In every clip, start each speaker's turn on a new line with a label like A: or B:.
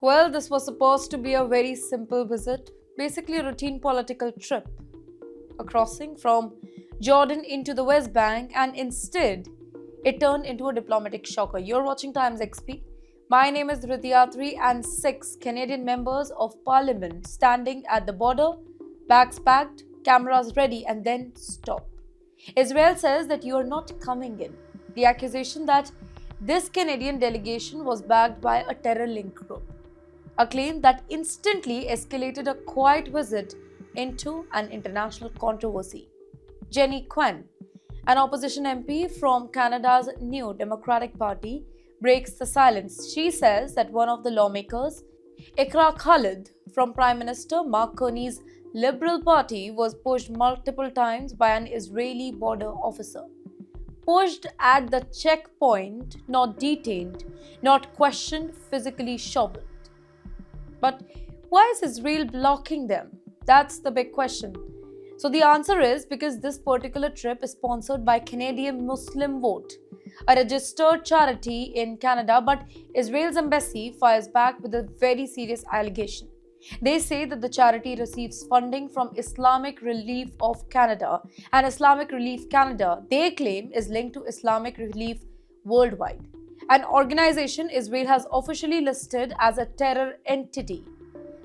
A: Well, this was supposed to be a very simple visit, basically a routine political trip, a crossing from Jordan into the West Bank, and instead, it turned into a diplomatic shocker. You're watching Times XP. My name is Dhritya. 3 and 6 Canadian members of parliament standing at the border, bags packed, cameras ready, and then stop. Israel says that you are not coming in. The accusation that this Canadian delegation was backed by a terror link group, a claim that instantly escalated a quiet visit into an international controversy. Jenny Kwan, an opposition MP from Canada's New Democratic Party, breaks the silence. She says that one of the lawmakers, Ikra Khalid from Prime Minister Mark Carney's Liberal Party, was pushed multiple times by an Israeli border officer. Pushed at the checkpoint, not detained, not questioned, physically shoved. But why is Israel blocking them? That's the big question. So the answer is because this particular trip is sponsored by Canadian Muslim Vote, a registered charity in Canada, but Israel's embassy fires back with a very serious allegation. They say that the charity receives funding from Islamic Relief of Canada, and Islamic Relief Canada, they claim, is linked to Islamic Relief Worldwide, an organization Israel has officially listed as a terror entity.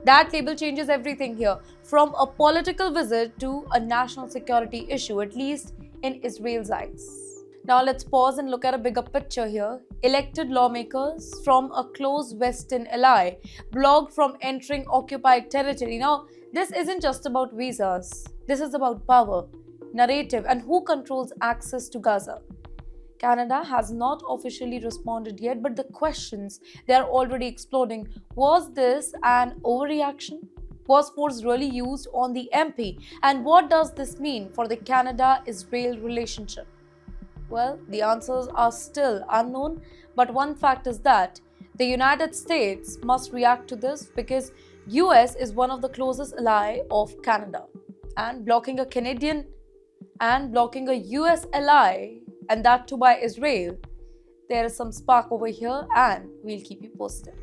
A: That label changes everything here, from a political visit to a national security issue, at least in Israel's eyes. Now let's pause and look at a bigger picture here. Elected lawmakers from a close Western ally blocked from entering occupied territory. Now, this isn't just about visas. This is about power, narrative, and who controls access to Gaza. Canada has not officially responded yet, but the questions they are already exploding. Was this an overreaction? Was force really used on the MP? And what does this mean for the Canada-Israel relationship? Well, the answers are still unknown, but one fact is that the United States must react to this because US is one of the closest ally of Canada, and blocking a Canadian and blocking a US ally, and that too by Israel, there is some spark over here, and we'll keep you posted.